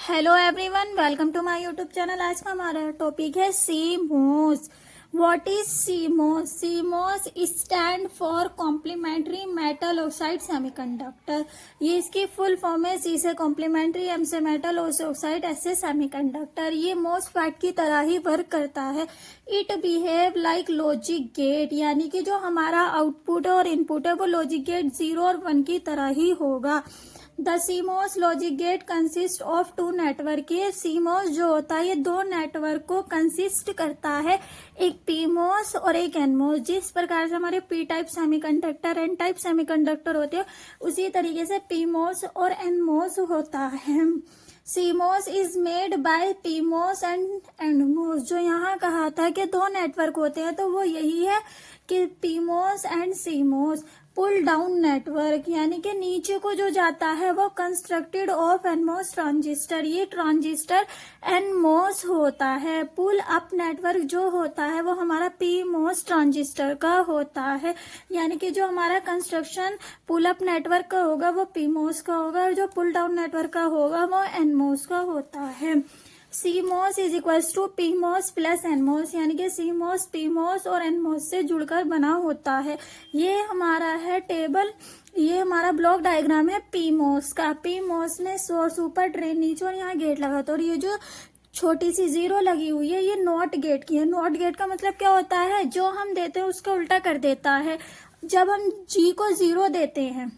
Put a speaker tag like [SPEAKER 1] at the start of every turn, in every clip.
[SPEAKER 1] Hello everyone, welcome to my YouTube channel. आज का हमारा टॉपिक है CMOS. What is CMOS? CMOS stand for complementary metal oxide semiconductor. ये इसकी full form है। सी से कॉम्प्लीमेंट्री, एम से मेटल, ओ से ऑक्साइड, एस से सेमीकंडक्टर। ये मोसफेट की तरह ही वर्क करता है। It behave like logic gate, यानी कि जो हमारा आउटपुट और इनपुट है वो लॉजिक गेट 0 और 1 की तरह ही होगा। The CMOS logic gate consist of 2 network. ये CMOS जो होता है ये 2 नेटवर्क को कंसिस्ट करता है, एक PMOS और एक NMOS। जिस प्रकार से हमारे P type semiconductor, N type semiconductor होते हैं, उसी तरीके से PMOS और NMOS होता है। CMOS is made by PMOS and NMOS। जो यहाँ कहा था कि 2 नेटवर्क होते हैं, तो वो यही है कि PMOS and CMOS। Pull down network, यानी कि नीचे को जो जाता है वो कंस्ट्रक्टेड ऑफ NMOS ट्रांजिस्टर। ये ट्रांजिस्टर NMOS होता है। पुल अप नेटवर्क जो होता है वो हमारा PMOS ट्रांजिस्टर का होता है, यानी कि जो हमारा कंस्ट्रक्शन पुल अप नेटवर्क का होगा वो PMOS का होगा, और जो पुल डाउन नेटवर्क का होगा वो NMOS का होता है। CMOS is equals to PMOS plus NMOS, यानी कि CMOS PMOS और NMOS से जुड़कर बना होता है। ये हमारा है टेबल, ये हमारा ब्लॉक डायग्राम है PMOS का। PMOS में सोर्स ऊपर, ड्रेन नीचे और यहाँ गेट लगा था। और ये जो छोटी सी 0 लगी हुई है ये नॉट गेट की है। नॉट गेट का मतलब क्या होता है? जो हम देते हैं उसका उल्टा कर देता है। जब हम G को 0 देते हैं,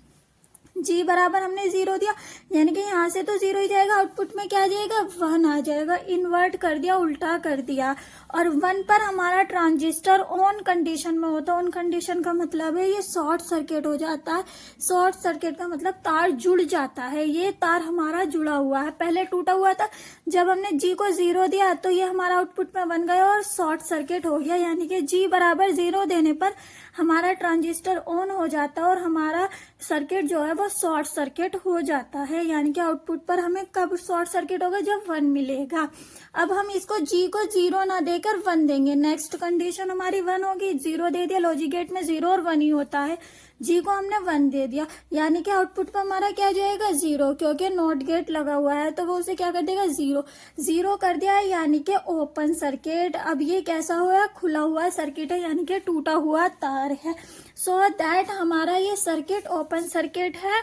[SPEAKER 1] G बराबर हमने 0 दिया, यानी कि यहाँ से तो 0 ही जाएगा, आउटपुट में क्या आ जाएगा? 1 आ जाएगा। इन्वर्ट कर दिया, उल्टा कर दिया। और 1 पर हमारा ट्रांजिस्टर ऑन कंडीशन में होता है। ऑन कंडीशन का मतलब है ये शॉर्ट सर्किट हो जाता है। शॉर्ट सर्किट का मतलब तार जुड़ जाता है। ये तार हमारा जुड़ा हुआ है, पहले टूटा हुआ था। जब हमने G को 0 दिया तो ये हमारा आउटपुट में बन गया और शॉर्ट सर्किट हो गया, यानी कि G बराबर 0 देने पर हमारा ट्रांजिस्टर ऑन हो जाता है और हमारा सर्किट जो है वो शॉर्ट सर्किट हो जाता है। यानी कि आउटपुट पर हमें कब शॉर्ट सर्किट होगा? जब 1 मिलेगा। अब हम इसको G को 0 ना देकर 1 देंगे। नेक्स्ट कंडीशन हमारी 1 होगी। 0 दे दिया, लॉजिक गेट में 0 और 1 ही होता है। G को हमने 1 दे दिया, यानी कि आउटपुट पर हमारा क्या जाएगा? 0, क्योंकि नॉट गेट लगा हुआ है तो वो उसे क्या कर देगा? 0 0 कर दिया है, यानी कि ओपन सर्किट। अब ये कैसा हुआ? खुला हुआ सर्किट है, यानी कि टूटा हुआ तार है। सो दैट हमारा ये सर्किट ओपन सर्किट है,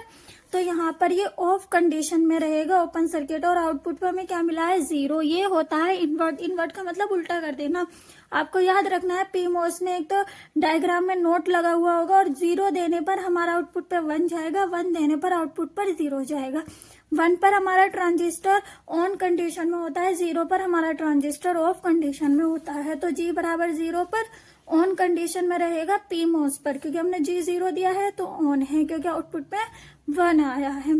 [SPEAKER 1] तो यहाँ पर ये ऑफ कंडीशन में रहेगा, ओपन सर्किट। और आउटपुट पर हमें क्या मिला है? 0। ये होता है इन्वर्ट। इन्वर्ट का मतलब उल्टा कर देना। आपको याद रखना है PMOS में एक तो डायग्राम में नोट लगा हुआ होगा, और 0 देने पर हमारा आउटपुट पर 1 जाएगा, 1 देने पर आउटपुट पर 0 जाएगा। 1 पर हमारा ट्रांजिस्टर ऑन कंडीशन में होता है, 0 पर हमारा ट्रांजिस्टर ऑफ कंडीशन में होता है। तो G बराबर 0 पर ऑन कंडीशन में रहेगा PMOS पर, क्योंकि हमने G 0 दिया है तो ऑन है, क्योंकि आउटपुट में 1 आया है।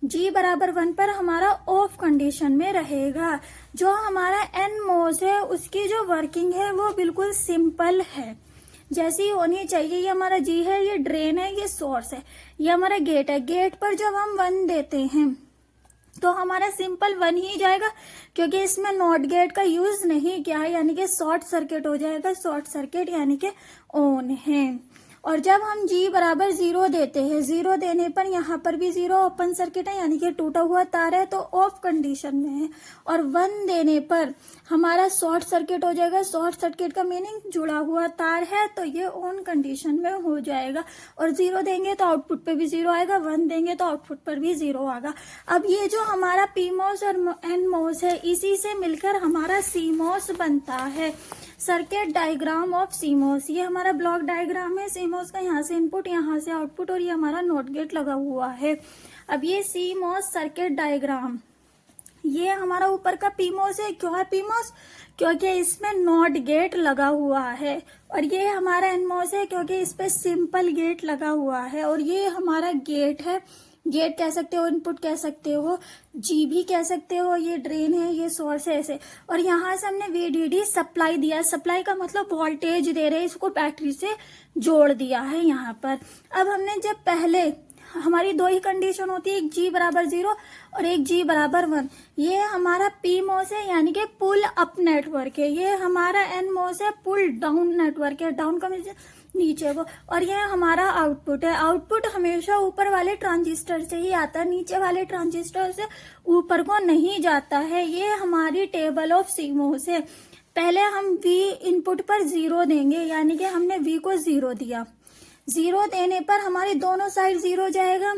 [SPEAKER 1] G बराबर 1 पर हमारा ऑफ कंडीशन में रहेगा। जो हमारा NMOS है उसकी जो वर्किंग है वो बिल्कुल सिंपल है, जैसी होनी चाहिए। ये हमारा G है, ये ड्रेन है, ये सोर्स है, ये हमारा गेट है। गेट पर जब हम 1 देते हैं तो हमारा सिंपल 1 ही जाएगा, क्योंकि इसमें नॉट गेट का यूज नहीं किया है, यानी कि शॉर्ट सर्किट हो जाएगा। शॉर्ट सर्किट यानी कि ऑन है। और जब हम G बराबर 0 देते हैं, 0 देने पर यहाँ पर भी 0, ओपन सर्किट है, यानी कि टूटा हुआ तार है तो ऑफ कंडीशन में है। और 1 देने पर हमारा शॉर्ट सर्किट हो जाएगा। शॉर्ट सर्किट का मीनिंग जुड़ा हुआ तार है, तो ये ऑन कंडीशन में हो जाएगा। और 0 देंगे तो आउटपुट पे भी 0 आएगा, 1 देंगे तो आउटपुट पर भी 0 आएगा। अब ये जो हमारा PMOS और NMOS है, इसी से मिलकर हमारा CMOS बनता है। Circuit diagram of CMOS। ये हमारा ब्लॉक डायग्राम है CMOS का। यहाँ से इनपुट, यहाँ से आउटपुट, और ये हमारा नॉट गेट लगा हुआ है। अब ये CMOS सर्किट डायग्राम, ये हमारा ऊपर का PMOS है। क्यों है PMOS? क्योंकि इसमें नॉट गेट लगा हुआ है। और ये हमारा NMOS है क्योंकि इस पे सिंपल गेट लगा हुआ है। और ये हमारा गेट है, गेट कह सकते हो, इनपुट कह सकते हो, G भी कह सकते हो। ये ड्रेन है, ये सोर्स है, ऐसे। और यहाँ से हमने VDD सप्लाई दिया। सप्लाई का मतलब वोल्टेज दे रहे हैं, इसको बैटरी से जोड़ दिया है यहाँ पर। अब हमने जब पहले, हमारी 2 ही कंडीशन होती है, एक G बराबर 0 और एक G बराबर 1। ये हमारा PMOS है, यानी कि पुल अप नेटवर्क है। ये हमारा NMOS है, पुल डाउन नेटवर्क है। डाउन का नीचे को, और ये हमारा आउटपुट है। आउटपुट हमेशा ऊपर वाले ट्रांजिस्टर से ही आता है, नीचे वाले ट्रांजिस्टर से ऊपर को नहीं जाता है। ये हमारी टेबल ऑफ सीमोस है। पहले हम V इनपुट पर 0 देंगे, यानी कि हमने V को 0 दिया। 0 देने पर हमारे दोनों साइड 0 जाएगा,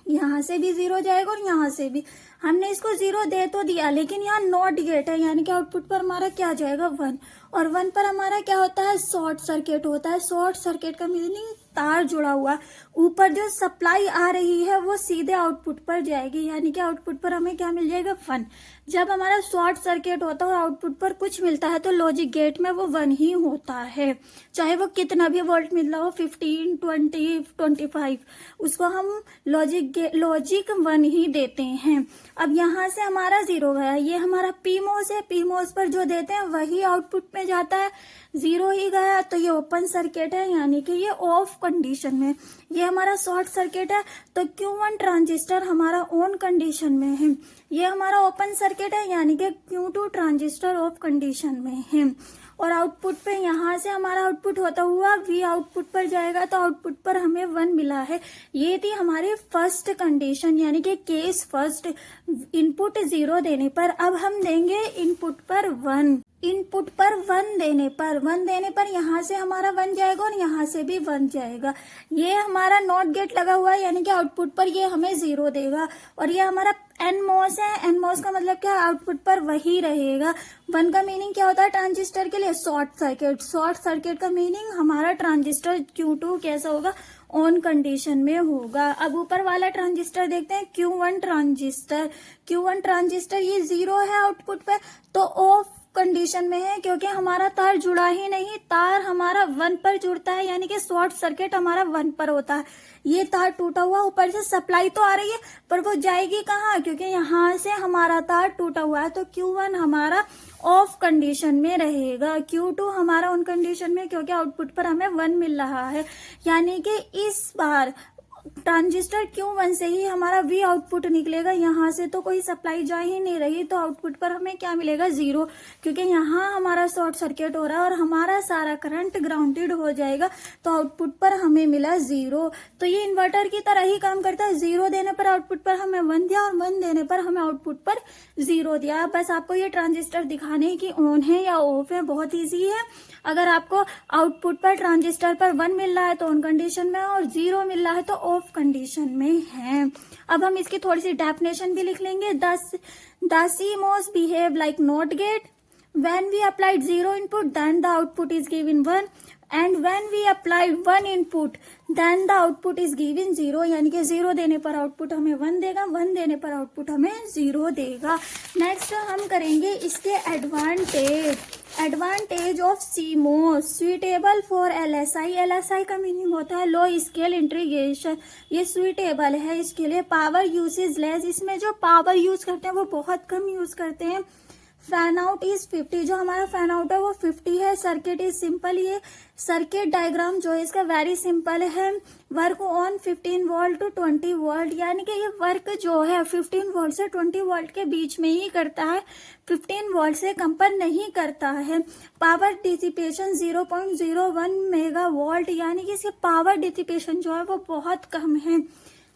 [SPEAKER 1] यहाँ से भी 0 जाएगा और यहाँ से भी। हमने इसको 0 दे तो दिया, लेकिन यहाँ नॉट गेट है, यानी कि आउटपुट पर हमारा क्या जाएगा 1, और 1 पर हमारा क्या होता है शॉर्ट सर्किट होता है। शॉर्ट सर्किट का मीनिंग तार जुड़ा हुआ है, ऊपर जो सप्लाई आ रही है वो सीधे आउटपुट पर जाएगी, यानी कि आउटपुट पर हमें क्या मिल जाएगा 1। जब हमारा शॉर्ट सर्किट होता है और आउटपुट पर कुछ मिलता है तो लॉजिक गेट में वो 1 ही होता है, चाहे वो कितना भी वोल्ट मिल रहा हो, 15, 20, 25, उसको हम लॉजिक 1 ही देते हैं। अब यहाँ से हमारा 0 गया, ये हमारा पीमोस है, पीमोस पर जो देते हैं वही आउटपुट में जाता है। 0 ही गया तो ये ओपन सर्किट है, यानी कि ये ऑफ कंडीशन में। ये हमारा शॉर्ट सर्किट है तो Q1 ट्रांजिस्टर हमारा ऑन कंडीशन में है। ये हमारा ओपन सर्किट है, यानी कि Q2 ट्रांजिस्टर ऑफ कंडीशन में है। और आउटपुट पे यहाँ से हमारा आउटपुट होता हुआ V आउटपुट पर जाएगा, तो आउटपुट पर हमें 1 मिला है। ये थी हमारी फर्स्ट कंडीशन, यानी कि केस फर्स्ट। इनपुट 0 देने पर अब हम देंगे इनपुट पर 1। इनपुट पर 1 देने पर यहाँ से हमारा 1 जाएगा और यहाँ से भी 1 जाएगा। ये हमारा नॉट गेट लगा हुआ है, यानी कि आउटपुट पर ये हमें 0 देगा। और ये हमारा एनमोस है, एनमोस का मतलब क्या, आउटपुट पर वही रहेगा। 1 का मीनिंग क्या होता है ट्रांजिस्टर के लिए, शॉर्ट सर्किट। शॉर्ट सर्किट का मीनिंग हमारा ट्रांजिस्टर Q2 कैसा होगा, ऑन कंडीशन में होगा। अब ऊपर वाला ट्रांजिस्टर देखते हैं, Q1 ट्रांजिस्टर। Q1 ट्रांजिस्टर ये 0 है आउटपुट पे, तो ऑफ कंडीशन में है, क्योंकि हमारा तार जुड़ा ही नहीं। तार हमारा 1 पर जुड़ता है, यानी कि शॉर्ट सर्किट हमारा 1 पर होता है। ये तार टूटा हुआ, ऊपर से सप्लाई तो आ रही है पर वो जाएगी कहाँ, क्योंकि यहाँ से हमारा तार टूटा हुआ है। तो Q1 हमारा ऑफ कंडीशन में रहेगा, Q2 हमारा ऑन कंडीशन में, क्योंकि आउटपुट पर हमें 1 मिल रहा है। यानी कि इस बार ट्रांजिस्टर Q1 से ही हमारा V आउटपुट निकलेगा, यहाँ से तो कोई सप्लाई जा ही नहीं रही, तो आउटपुट पर हमें क्या मिलेगा 0, क्योंकि यहाँ हमारा शॉर्ट सर्किट हो रहा है और हमारा सारा करंट ग्राउंडेड हो जाएगा, तो आउटपुट पर हमें मिला 0। तो ये इन्वर्टर की तरह ही काम करता है। 0 देने पर आउटपुट पर हमें 1 दिया और 1 देने पर हमें आउटपुट पर 0 दिया। बस आपको ये ट्रांजिस्टर दिखाने की ऑन है या ऑफ है, बहुत ईजी है। अगर आपको आउटपुट पर ट्रांजिस्टर पर 1 मिल रहा है तो ऑन कंडीशन में है, और 0 मिल रहा है तो ऑफ कंडीशन में है। अब हम इसकी थोड़ी सी डेफिनेशन भी लिख लेंगे। The CMOS behave like not gate. When we applied 0 input, then the output is given 1, and when we applied 1 input, then the output is given 0, यानी कि 0 देने पर आउटपुट हमें 1 देगा, 1 देने पर आउटपुट हमें 0 देगा। नेक्स्ट हम करेंगे इसके advantage of CMOS, suitable for LSI। LSI का मीनिंग होता है लो स्केल इंटीग्रेशन। ये सुइटेबल है इसके लिए। पावर यूसेज लेस, इसमें जो पावर यूज करते हैं वो बहुत कम यूज करते हैं। फैन आउट इज 50, जो हमारा फैन आउट है वो 50 है। सर्किट इज सिंपल, ये सर्किट डायग्राम जो है इसका वेरी सिंपल है। Work on 15 volt to 20 volt, यानी कि ये वर्क जो है 15 वोल्ट से 20 वोल्ट के बीच में ही करता है, 15 वोल्ट से कम पर नहीं करता है। पावर डिसिपेशन 0.01 मेगा वोल्ट, यानी कि इसके पावर डिसिपेशन जो है वो बहुत कम है।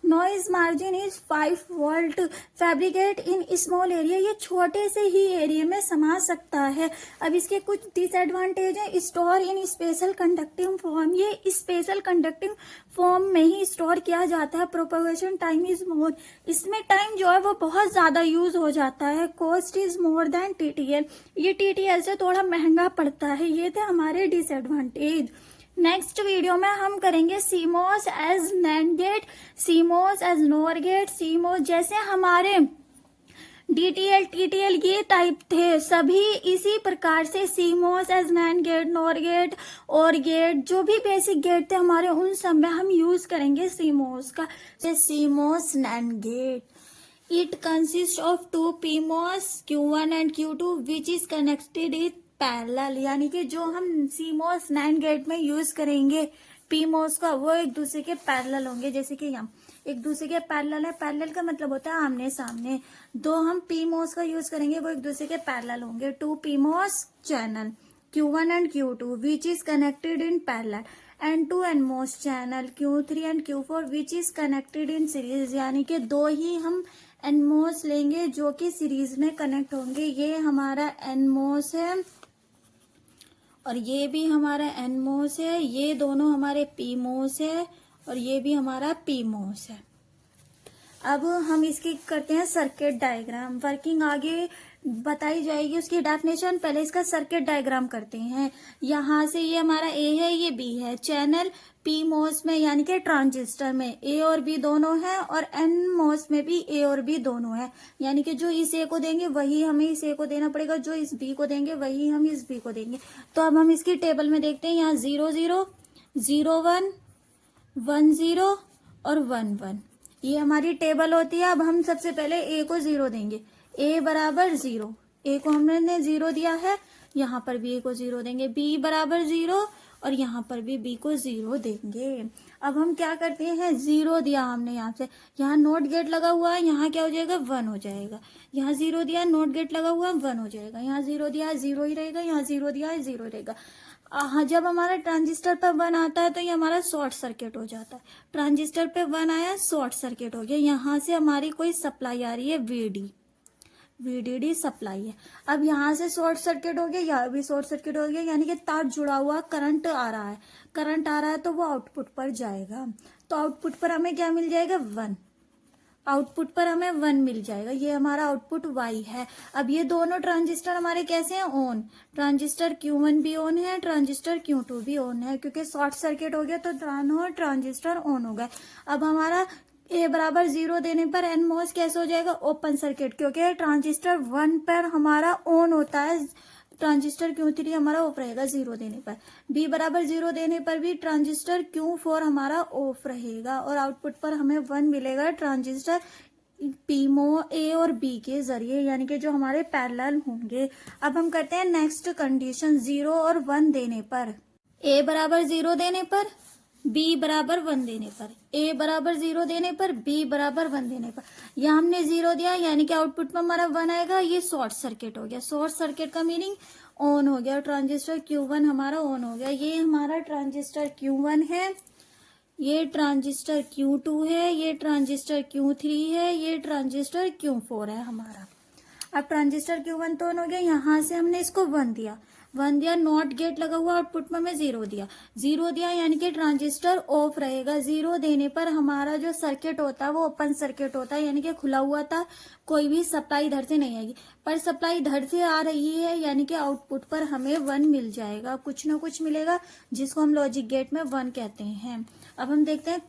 [SPEAKER 1] Noise margin is 5 volt. Fabricate in small area, ये छोटे से ही एरिया में समा सकता है। अब इसके कुछ डिसएडवांटेज है। Store in special conducting form, ये स्पेशल कंडक्टिंग फॉर्म में ही स्टोर किया जाता है। प्रोपगेशन टाइम इज मोर, इसमें टाइम जो है वो बहुत ज्यादा यूज हो जाता है। Cost is more than TTL, ये TTL से थोड़ा महंगा पड़ता है। ये थे हमारे डिसएडवांटेज। नेक्स्ट वीडियो में हम करेंगे CMOS as NAND gate, CMOS as NOR gate. CMOS जैसे हमारे DTL, TTL ये टाइप थे, सभी इसी प्रकार से CMOS as NAND gate, NOR gate, OR gate, जो भी बेसिक गेट थे हमारे उन सब में हम यूज करेंगे CMOS का। CMOS NAND gate, it consist of 2 PMOS Q1 and Q2 which is connected with parallel, यानी कि जो हम CMOS NAND गेट में यूज करेंगे PMOS का, वो एक दूसरे के पैरेलल होंगे। जैसे कि यहाँ एक दूसरे के पैरेलल है, पैरेलल का मतलब होता है आमने सामने। दो हम PMOS का यूज करेंगे वो एक दूसरे के पैरेलल होंगे। 2 PMOS channel Q1 and Q2 which is connected in parallel N2 NMOS channel Q3 and Q4 which is connected in series, यानी कि दो ही हम NMOS लेंगे जो कि सीरीज में कनेक्ट होंगे। ये हमारा NMOS है और ये भी हमारा NMOS है, ये दोनों हमारे PMOS है और ये भी हमारा PMOS है। अब हम इसकी करते हैं सर्किट डायग्राम। वर्किंग आगे बताई जाएगी, उसकी डेफिनेशन, पहले इसका सर्किट डायग्राम करते हैं। यहाँ से ये हमारा ए है, ये बी है। चैनल PMOS में यानी कि ट्रांजिस्टर में ए और बी दोनों है और NMOS में भी ए और बी दोनों है, यानी कि जो इस ए को देंगे वही हमें इस ए को देना पड़ेगा, जो इस बी को देंगे वही हम इस बी को देंगे। तो अब हम इसकी टेबल में देखते हैं, यहाँ 0 0 0 1 1 0 और 1 1 ये हमारी टेबल होती है। अब हम सबसे पहले ए को 0 देंगे, ए बराबर 0, ए को हमने 0 दिया है, यहाँ पर भी ए को 0 देंगे। बी बराबर 0 और यहाँ पर भी बी को 0 देंगे। अब हम क्या करते हैं, 0 दिया हमने यहाँ से, यहाँ नोट गेट लगा हुआ है, यहाँ क्या हो जाएगा 1 हो जाएगा। यहाँ 0 दिया, नोट गेट लगा हुआ है, 1 हो जाएगा। यहाँ 0 दिया है, 0 ही रहेगा। यहाँ 0 दिया है, 0 रहेगा। जब हमारा ट्रांजिस्टर पे 1 आता है तो ये हमारा शॉर्ट सर्किट हो जाता है। ट्रांजिस्टर पे 1 आया, शॉर्ट सर्किट हो गया। यहाँ से हमारी कोई सप्लाई आ रही है, VDD सप्लाई है। अब यहाँ से शॉर्ट सर्किट हो गया, यहाँ भी शॉर्ट सर्किट हो गया, यानी कि तार जुड़ा हुआ, करंट आ रहा है। करंट आ रहा है तो वो आउटपुट पर जाएगा, तो आउटपुट पर हमें क्या मिल जाएगा, 1। आउटपुट पर हमें 1 मिल जाएगा, ये हमारा आउटपुट Y है। अब ये दोनों ट्रांजिस्टर हमारे कैसे हैं, ऑन। ट्रांजिस्टर Q1 भी ऑन है, ट्रांजिस्टर Q2 भी ऑन है, क्योंकि शॉर्ट सर्किट हो गया तो ट्रांजिस्टर ऑन हो गए। अब हमारा ए बराबर 0 देने पर NMOS कैसे हो जाएगा, ओपन सर्किट, क्योंकि ट्रांजिस्टर 1 पर हमारा ऑन होता है, ट्रांजिस्टर Q3 हमारा ऑफ रहेगा 0 देने पर। बी बराबर 0 देने पर भी ट्रांजिस्टर Q4 हमारा ऑफ रहेगा और आउटपुट पर हमें 1 मिलेगा ट्रांजिस्टर PMO ए और बी के जरिए, यानी कि जो हमारे पैरेलल होंगे। अब हम करते हैं नेक्स्ट कंडीशन, 0 और 1 देने पर, ए बराबर 0 देने पर, बी बराबर 1 देने पर, ए बराबर 0 देने पर, बी बराबर 1 देने पर। यहाँ हमने 0 दिया, यानी कि आउटपुट में हमारा 1 आएगा, ये शॉर्ट सर्किट हो गया। शॉर्ट सर्किट का मीनिंग ऑन हो गया, ट्रांजिस्टर Q1 हमारा ऑन हो गया। ये हमारा ट्रांजिस्टर Q1 है, ये ट्रांजिस्टर Q2 है, ये ट्रांजिस्टर Q3 है, ये ट्रांजिस्टर Q4 है हमारा। अब ट्रांजिस्टर Q1 तो ऑन हो गया, यहाँ से हमने इसको 1 दिया, नॉट गेट लगा हुआ, आउटपुट में हमें 0 दिया, यानी कि ट्रांजिस्टर ऑफ रहेगा। 0 देने पर हमारा जो सर्किट होता है वो ओपन सर्किट होता है, यानी कि खुला हुआ था, कोई भी सप्लाई इधर से नहीं आएगी। पर सप्लाई इधर से आ रही है, यानी कि आउटपुट पर हमें 1 मिल जाएगा, कुछ ना कुछ मिलेगा, जिसको हम लॉजिक गेट में 1 कहते हैं। अब हम देखते हैं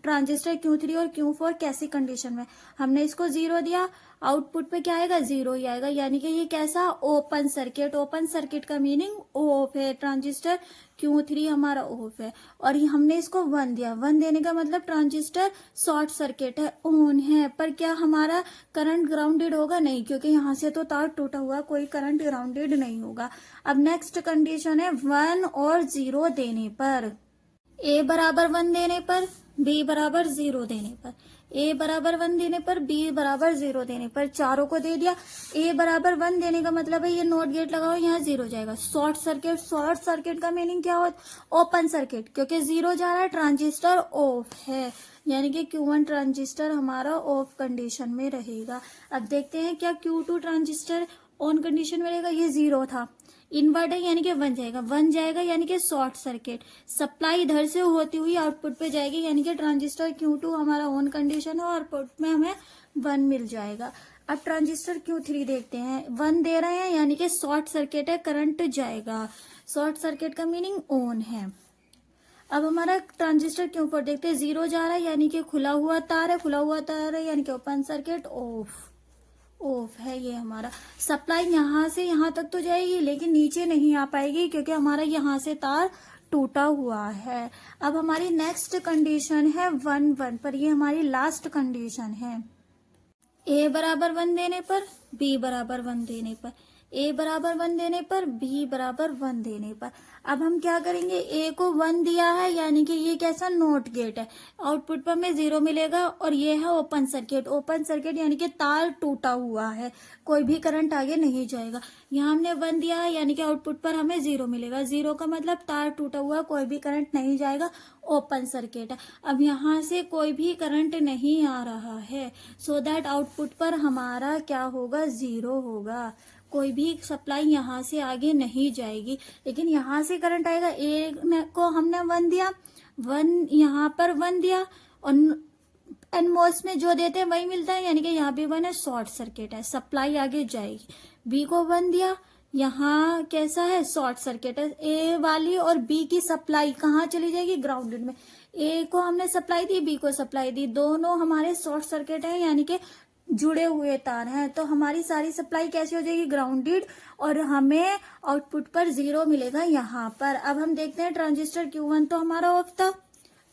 [SPEAKER 1] ट्रांजिस्टर Q3 और Q4 कैसी कंडीशन में। हमने इसको 0 दिया, आउटपुट पे क्या आएगा, 0 ही आएगा, यानी कि ये कैसा, ओपन सर्किट। ओपन सर्किट का मीनिंग ऑफ है, ट्रांजिस्टर Q3 हमारा ऑफ है। और ये हमने इसको 1 दिया, 1 देने का मतलब ट्रांजिस्टर शॉर्ट सर्किट है, ऑन है। पर क्या हमारा करंट ग्राउंडेड होगा, नहीं, क्योंकि यहाँ से तो तार टूटा हुआ, कोई करंट ग्राउंडेड नहीं होगा। अब नेक्स्ट कंडीशन है 1 और 0 देने पर, ए बराबर 1 देने पर, बी बराबर 0 देने पर, ए बराबर 1 देने पर, बी बराबर 0 देने पर, चारों को दे दिया। ए बराबर 1 देने का मतलब है ये नोट गेट लगाओ, यहाँ 0 जाएगा। शॉर्ट सर्किट, शॉर्ट सर्किट का मीनिंग क्या होता है, ओपन सर्किट, क्योंकि 0 जा रहा है, ट्रांजिस्टर ऑफ है, यानी कि Q1 ट्रांजिस्टर हमारा ऑफ कंडीशन में रहेगा। अब देखते हैं क्या Q2 ट्रांजिस्टर ऑन कंडीशन में रहेगा, ये 0 था, इनवर्ट है, यानी कि 1 जाएगा, 1 जाएगा, यानी कि शॉर्ट सर्किट। सप्लाई इधर से होती हुई आउटपुट पे जाएगी, यानी कि ट्रांजिस्टर Q2 हमारा ऑन कंडीशन है और आउटपुट में हमें 1 मिल जाएगा। अब ट्रांजिस्टर Q3 देखते हैं, 1 दे रहे हैं, यानी कि शॉर्ट सर्किट है, करंट जाएगा। शॉर्ट सर्किट का मीनिंग ऑन है। अब हमारा ट्रांजिस्टर Q4 देखते हैं, 0 जा रहा है, यानी कि खुला हुआ तार है, खुला हुआ तार है, यानी कि ओपन सर्किट, ऑफ है। ये हमारा सप्लाई यहाँ से यहाँ तक तो जाएगी, लेकिन नीचे नहीं आ पाएगी, क्योंकि हमारा यहाँ से तार टूटा हुआ है। अब हमारी नेक्स्ट कंडीशन है 1 1 पर, ये हमारी लास्ट कंडीशन है। ए बराबर 1 देने पर, बी बराबर 1 देने पर, ए बराबर 1 देने पर, बी बराबर 1 देने पर। अब हम क्या करेंगे, ए को 1 दिया है यानी कि ये कैसा नॉट गेट है, आउटपुट पर हमें 0 मिलेगा। और ये है ओपन सर्किट, ओपन सर्किट यानी कि तार टूटा हुआ है, कोई भी करंट आगे नहीं जाएगा। यहाँ हमने 1 दिया है यानी कि आउटपुट पर हमें 0 मिलेगा, 0 का मतलब तार टूटा हुआ, कोई भी करंट नहीं जाएगा, ओपन सर्किट है। अब यहाँ से कोई भी करंट नहीं आ रहा है, सो दैट आउटपुट पर हमारा क्या होगा, 0 होगा, कोई भी सप्लाई यहाँ से आगे नहीं जाएगी। लेकिन यहाँ से करंट आएगा, ए को हमने 1 दिया, 1 यहाँ पर 1 दिया, और एनमोस में जो देते हैं वही मिलता है, यानी कि यहाँ भी 1 है, शॉर्ट सर्किट है, सप्लाई आगे जाएगी। बी को 1 दिया, यहाँ कैसा है, शॉर्ट सर्किट है, ए वाली और बी की सप्लाई कहाँ चली जाएगी, ग्राउंडेड में। ए को हमने सप्लाई दी, बी को सप्लाई दी, दोनों हमारे शॉर्ट सर्किट है यानी कि जुड़े हुए तार हैं, तो हमारी सारी सप्लाई कैसी हो जाएगी, ग्राउंडेड, और हमें आउटपुट पर 0 मिलेगा यहाँ पर। अब हम देखते हैं ट्रांजिस्टर Q1 तो हमारा ऑफ था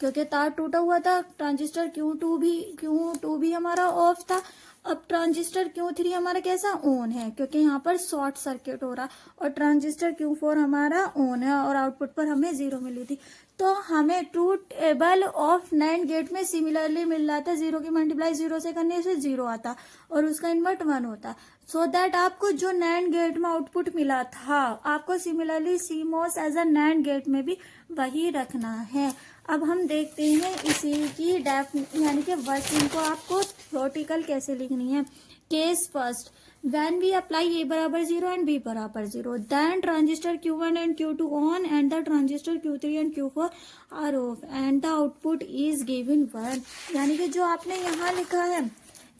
[SPEAKER 1] क्योंकि तार टूटा हुआ था, ट्रांजिस्टर Q2 भी हमारा ऑफ था। अब ट्रांजिस्टर Q3 हमारा कैसा, ऑन है क्योंकि यहाँ पर शॉर्ट सर्किट हो रहा, और ट्रांजिस्टर Q4 हमारा ऑन है और आउटपुट पर हमें 0 मिली थी। तो हमें truth table of NAND gate में सिमिलरली मिल रहा था, 0 की मल्टीप्लाई 0 से करने से 0 आता और उसका इन्वर्ट 1 होता। सो दैट आपको जो नैंड गेट में आउटपुट मिला था, आपको similarly CMOS as a NAND gate में भी वही रखना है। अब हम देखते हैं इसी की यानी कि वर्किंग को आपको थ्योरेटिकल कैसे लिखनी है। Case first, when we apply A बराबर 0 and B बराबर 0, then transistor Q1 and Q2 on and the transistor Q3 and Q4 are off and the output is given 1। यानी कि जो आपने यहाँ लिखा है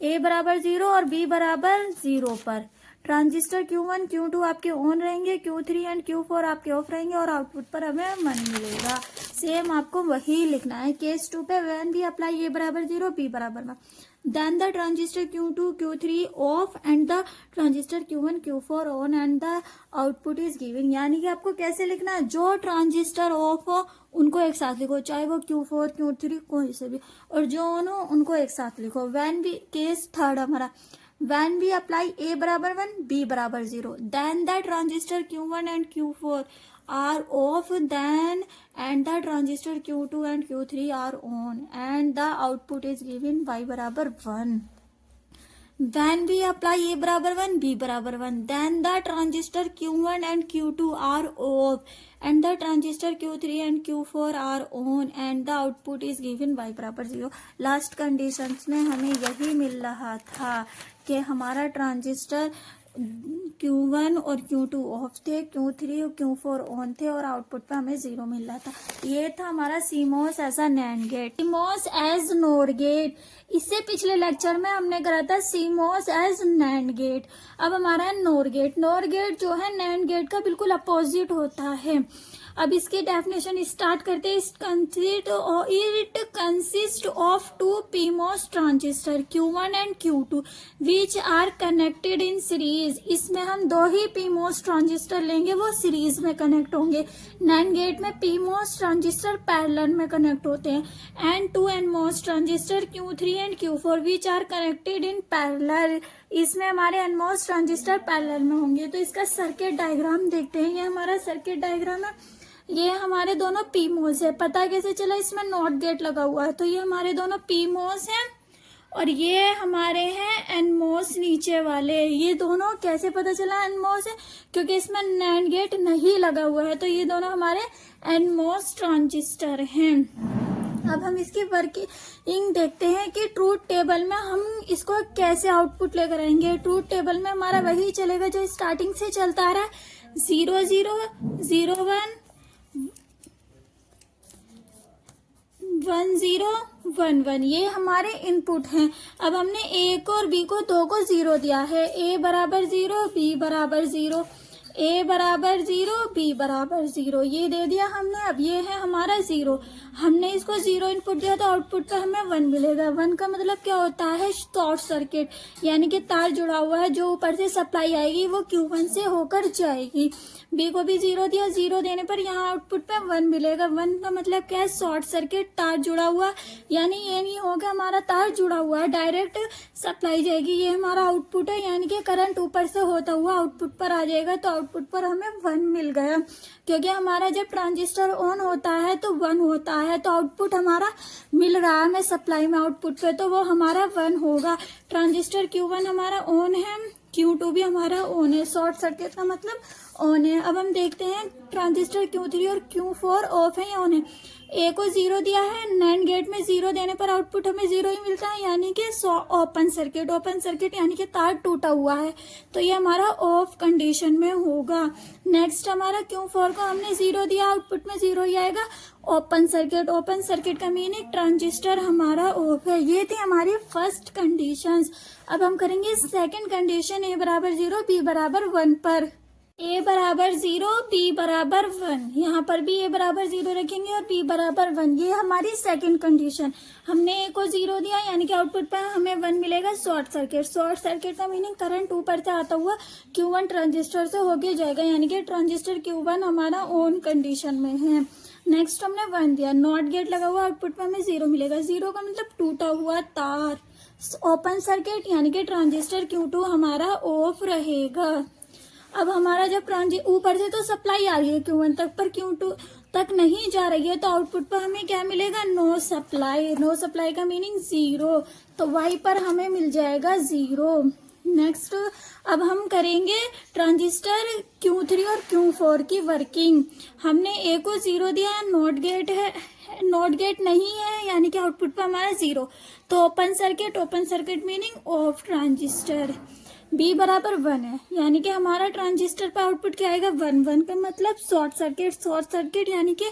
[SPEAKER 1] A बराबर 0 और B बराबर 0 पर ट्रांजिस्टर Q1 Q2 आपके ऑन रहेंगे, Q3 एंड Q4 आपके ऑफ रहेंगे और आउटपुट पर हमें 1 मिलेगा। सेम आपको वही लिखना है। केस 2 पे when we apply A बराबर 0 B बराबर 1, then the transistor Q2 Q3 off and the transistor Q1 Q4 on and the output is given। यानी कि आपको कैसे लिखना है, जो ट्रांजिस्टर ऑफ हो उनको एक साथ लिखो, चाहे वो Q4 Q3 कोई से भी, और जो ऑन हो उनको एक साथ लिखो। when we, केस थर्ड हमारा, when we apply A बराबर 1 B बराबर 0, then the transistor Q1 and Q4 are off, then and the transistor Q2 and Q3 are on and the output is given Y बराबर 1। when we apply A बराबर 1 B बराबर 1, then the transistor Q1 and Q2 are off and the transistor Q3 and Q4 are on and the output is given Y बराबर 0। Last conditions में हमें यही मिल रहा था कि हमारा ट्रांजिस्टर Q1 और Q2 ऑफ थे, Q3 और Q4 ऑन थे और आउटपुट पे हमें 0 मिल रहा था। ये था हमारा CMOS as a NAND gate. CMOS as NOR gate, इससे पिछले लेक्चर में हमने करा था सीमोस एज नैंड गेट। अब हमारा है नोर गेट। नोर गेट जो है नैंड गेट का बिल्कुल अपोजिट होता है। अब इसकी डेफिनेशन स्टार्ट करते हैं। It consist of 2 PMOS transistor Q1 and Q2 which are connected in series. इसमें हम 2 ही PMOS ट्रांजिस्टर लेंगे, वो सीरीज में कनेक्ट होंगे। नैंड गेट में PMOS ट्रांजिस्टर पैरेलल में कनेक्ट होते हैं। And 2 NMOS transistor Q3 and Q4 which are connected in parallel. इसमें हमारे NMOS ट्रांजिस्टर पैरेलल में होंगे। तो इसका सर्किट डायग्राम देखते हैं। ये हमारा सर्किट डायग्राम है। ये हमारे दोनों PMOS है। पता कैसे चला, इसमें नॉट गेट लगा हुआ है। तो ये हमारे दोनों PMOS हैं और ये हमारे हैं NMOS नीचे वाले। ये दोनों कैसे पता चला NMOS है, क्योंकि इसमें नैंड गेट नहीं लगा हुआ है। तो ये दोनों हमारे NMOS ट्रांजिस्टर हैं। अब हम इसकी वर्किंग देखते हैं कि ट्रूथ टेबल में हम इसको कैसे आउटपुट लेकर आएंगे। ट्रूथ टेबल में हमारा वही चलेगा जो स्टार्टिंग से चलता आ रहा है, 0 0 0 1 1 0 1 1। ये हमारे इनपुट हैं। अब हमने A को और B को 2 को 0 दिया है। A बराबर 0 B बराबर 0। ए बराबर 0, बी बराबर 0, ये दे दिया हमने। अब ये है हमारा 0, हमने इसको 0 इनपुट दिया तो आउटपुट पे हमें 1 मिलेगा। 1 का मतलब क्या होता है, शॉर्ट सर्किट, यानी कि तार जुड़ा हुआ है, जो ऊपर से सप्लाई आएगी वो Q1 से होकर जाएगी। बी को भी 0 दिया, 0 देने पर यहाँ आउटपुट पे 1 मिलेगा। 1 का मतलब क्या है, शॉर्ट सर्किट, तार जुड़ा हुआ, यानी ये नहीं होगा हमारा तार जुड़ा हुआ है, डायरेक्ट सप्लाई जाएगी। ये हमारा आउटपुट है, यानी कि करंट ऊपर से होता हुआ आउटपुट पर आ जाएगा। तो आउटपुट पर हमें 1 मिल गया, क्योंकि हमारा जब ट्रांजिस्टर ऑन होता है तो 1 होता है, तो आउटपुट हमारा मिल रहा है हमें सप्लाई में आउटपुट पे, तो वो हमारा 1 होगा। ट्रांजिस्टर Q1 हमारा ऑन है, Q2 भी हमारा ऑन है, शॉर्ट सर्किट का मतलब ऑन है। अब हम देखते हैं ट्रांजिस्टर Q3 और Q4 ऑफ है या ऑन है। ए को 0 दिया है, नैंड गेट में 0 देने पर आउटपुट हमें 0 ही मिलता है, यानी कि ओपन सर्किट। ओपन सर्किट यानी कि तार टूटा हुआ है, तो ये हमारा ऑफ कंडीशन में होगा। नेक्स्ट हमारा Q4 को हमने 0 दिया, आउटपुट में 0 ही आएगा, ओपन सर्किट। ओपन सर्किट का मीनिंग ट्रांजिस्टर हमारा ऑफ है। ये थी हमारी फर्स्ट कंडीशंस। अब हम करेंगे सेकंड कंडीशन, ए बराबर 0, बी बराबर 1 पर। ए बराबर 0, बी बराबर 1, यहाँ पर भी ए बराबर 0 रखेंगे और बी बराबर 1, ये हमारी सेकंड कंडीशन। हमने ए को 0 दिया, यानी कि आउटपुट पर हमें 1 मिलेगा, शॉर्ट सर्किट। शॉर्ट सर्किट का मीनिंग करंट ऊपर से आता हुआ Q1 ट्रांजिस्टर से होके जाएगा, यानी कि ट्रांजिस्टर Q1 हमारा ऑन कंडीशन में है। नेक्स्ट हमने 1 दिया, नॉट गेट लगा हुआ, आउटपुट पर हमें 0 मिलेगा। 0 का मतलब टूटा हुआ तार। ओपन सर्किट यानी कि ट्रांजिस्टर Q2 हमारा ऑफ रहेगा। अब हमारा जब ऊपर से तो सप्लाई आ रही है Q1 तक, पर Q2 तक नहीं जा रही है, तो आउटपुट पर हमें क्या मिलेगा, नो सप्लाई। नो सप्लाई का मीनिंग 0, तो Y पर हमें मिल जाएगा 0। नेक्स्ट अब हम करेंगे ट्रांजिस्टर Q3 और Q4 की वर्किंग। हमने ए को 0 दिया, नॉट गेट है, नॉट गेट नहीं है, यानी कि आउटपुट पर हमारा 0, तो open circuit. Open circuit meaning off transistor. B बराबर 1 है, यानी कि हमारा ट्रांजिस्टर पर आउटपुट क्या आएगा, 1। 1 का मतलब शॉर्ट सर्किट। शॉर्ट सर्किट यानी कि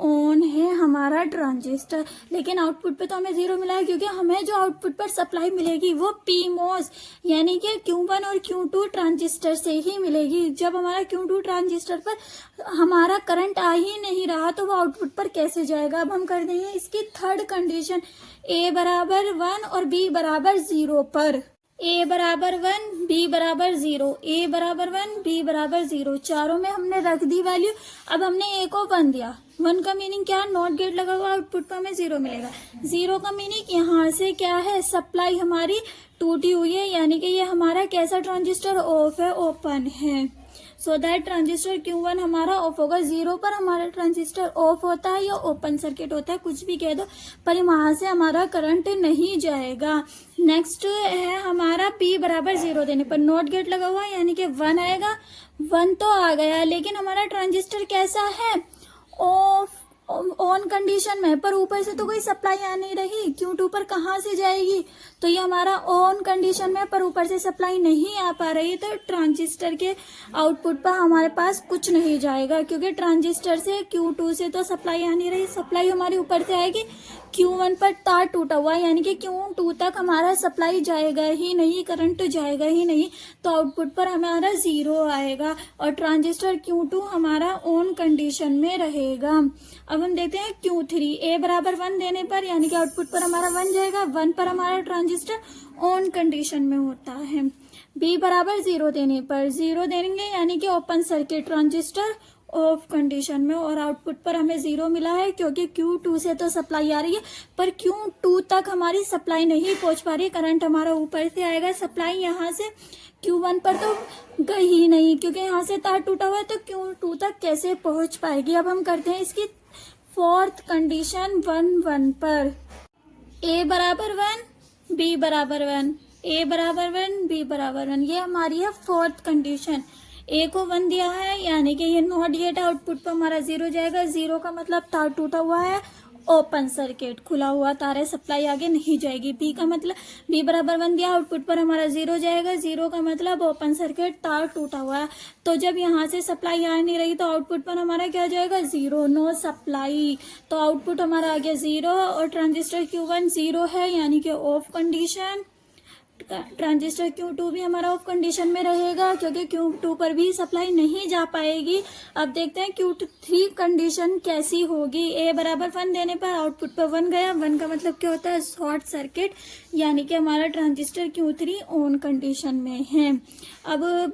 [SPEAKER 1] ऑन है हमारा ट्रांजिस्टर, लेकिन आउटपुट पे तो हमें 0 मिला है, क्योंकि हमें जो आउटपुट पर सप्लाई मिलेगी वो PMOS यानी कि Q1 और Q2 ट्रांजिस्टर से ही मिलेगी। जब हमारा Q2 ट्रांजिस्टर पर हमारा करंट आ ही नहीं रहा, तो वो आउटपुट पर कैसे जाएगा। अब हम कर देंगे इसकी थर्ड कंडीशन, ए बराबर 1 और बी बराबर 0 पर। ए बराबर 1, बी बराबर 0, ए बराबर 1, बी बराबर 0, चारों में हमने रख दी वैल्यू। अब हमने ए को 1 दिया, 1 का मीनिंग क्या, नॉट गेट लगा हुआ, आउटपुट पर हमें 0 मिलेगा। 0 का मीनिंग यहाँ से क्या है, सप्लाई हमारी टूटी हुई है, यानी कि ये हमारा कैसा ट्रांजिस्टर ऑफ है, ओपन है। सो दैट ट्रांजिस्टर Q1 हमारा ऑफ होगा। 0 पर हमारा ट्रांजिस्टर ऑफ होता है या ओपन सर्किट होता है, कुछ भी कह दो, पर वहां से हमारा करंट नहीं जाएगा। नेक्स्ट है हमारा P बराबर 0 देने पर नॉट गेट लगा हुआ, यानी कि 1 आएगा। 1 तो आ गया, लेकिन हमारा ट्रांजिस्टर कैसा है, ऑफ ऑन कंडीशन में, पर ऊपर से तो कोई सप्लाई आ नहीं रही, Q2 पर कहाँ से जाएगी, तो ये हमारा ऑन कंडीशन में, पर ऊपर से सप्लाई नहीं आ पा रही, तो ट्रांजिस्टर के आउटपुट पर हमारे पास कुछ नहीं जाएगा, क्योंकि ट्रांजिस्टर से Q2 से तो सप्लाई आ नहीं रही। सप्लाई हमारी ऊपर से आएगी, Q1 पर तार टूटा हुआ है, यानी कि Q2 तक हमारा सप्लाई जाएगा ही नहीं, करंट जाएगा ही नहीं, तो आउटपुट पर हमारा 0 आएगा और ट्रांजिस्टर Q2 हमारा ऑन कंडीशन में रहेगा। अब हम देखते हैं Q3, ए बराबर 1 देने पर, यानी कि आउटपुट पर हमारा 1 जाएगा। 1 पर हमारा ट्रांजिस्टर ऑन कंडीशन में होता है। बी बराबर 0 देने पर, 0 देंगे यानी कि open circuit, transistor off condition में, और आउटपुट पर हमें 0 मिला है, क्योंकि Q2 से तो सप्लाई आ रही है, पर Q2 तक हमारी सप्लाई नहीं पहुंच पा रही, करंट हमारा ऊपर से आएगा, सप्लाई यहाँ से Q1 पर तो गई ही नहीं, क्योंकि यहाँ से तार टूटा हुआ है, तो Q2 तक कैसे पहुंच पाएगी। अब हम करते हैं इसकी फोर्थ कंडीशन 1 1 पर। ए बराबर 1, बी बराबर 1, ए बराबर 1, बी बराबर 1, ये हमारी है फोर्थ कंडीशन। ए को 1 दिया है, यानी कि ये नॉट गेट, आउटपुट पर हमारा 0 जाएगा। 0 का मतलब तार टूटा हुआ है, ओपन सर्किट, खुला हुआ तार है, सप्लाई आगे नहीं जाएगी। बी का मतलब, बी बराबर 1 दिया, आउटपुट पर हमारा 0 जाएगा। 0 का मतलब ओपन सर्किट, तार टूटा हुआ है, तो जब यहाँ से सप्लाई आ नहीं रही, तो आउटपुट पर हमारा क्या जाएगा, 0, नो सप्लाई, तो आउटपुट हमारा आ गया 0, और ट्रांजिस्टर Q1 0 है, यानी कि ऑफ कंडीशन। ट्रांजिस्टर Q2 भी हमारा ऑफ कंडीशन में रहेगा क्योंकि Q2 पर भी सप्लाई नहीं जा पाएगी। अब देखते हैं Q3 कंडीशन कैसी होगी। A बराबर 1 देने पर आउटपुट पर 1 गया। 1 का मतलब क्या होता है? शॉर्ट सर्किट, यानी कि हमारा ट्रांजिस्टर Q3 ऑन कंडीशन में है। अब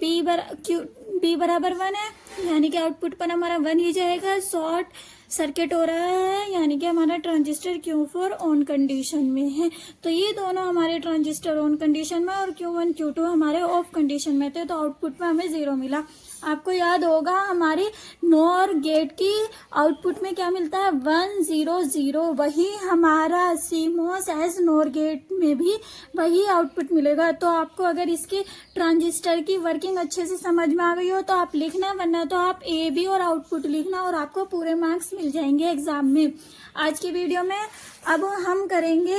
[SPEAKER 1] B बराबर 1 है, यानी कि आउटपुट पर हमारा 1 ही जाएगा। शॉर्ट सर्किट हो रहा है, यानी कि हमारा ट्रांजिस्टर Q4 ऑन कंडीशन में है। तो ये दोनों हमारे ट्रांजिस्टर ऑन कंडीशन में और Q1 Q2 हमारे ऑफ कंडीशन में थे, तो आउटपुट में हमें 0 मिला। आपको याद होगा हमारी नॉर गेट की आउटपुट में क्या मिलता है? 1 0 0। वही हमारा CMOS एज नॉर गेट में भी वही आउटपुट मिलेगा। तो आपको अगर इसकी ट्रांजिस्टर की वर्किंग अच्छे से समझ में आ गई हो तो आप लिखना, वरना तो आप A B और आउटपुट लिखना और आपको पूरे मार्क्स मिल जाएंगे एग्जाम में। आज की वीडियो में अब हम करेंगे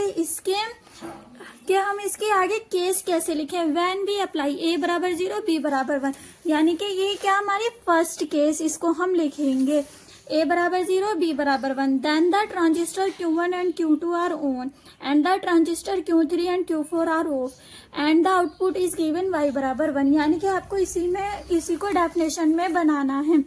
[SPEAKER 1] हम इसके आगे केस कैसे लिखें। व्हेन वी अप्लाई A बराबर 0 B बराबर 1, यानी कि ये क्या हमारी फर्स्ट केस, इसको हम लिखेंगे A बराबर 0 B बराबर 1। Then the transistor Q1 and Q2 are on and the transistor Q3 and Q4 are off and the output is given Y बराबर 1, यानी कि आपको इसी को डेफिनेशन में बनाना है।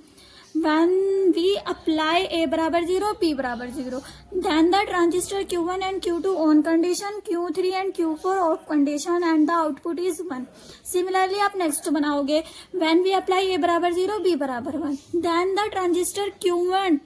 [SPEAKER 1] When we apply A बराबर 0 B बराबर 0, then the transistor Q1 and Q2 on condition, Q3 and Q4 off condition and the output is 1. Similarly आप next बनाओगे, when we apply A बराबर 0 B बराबर 1, then the transistor Q1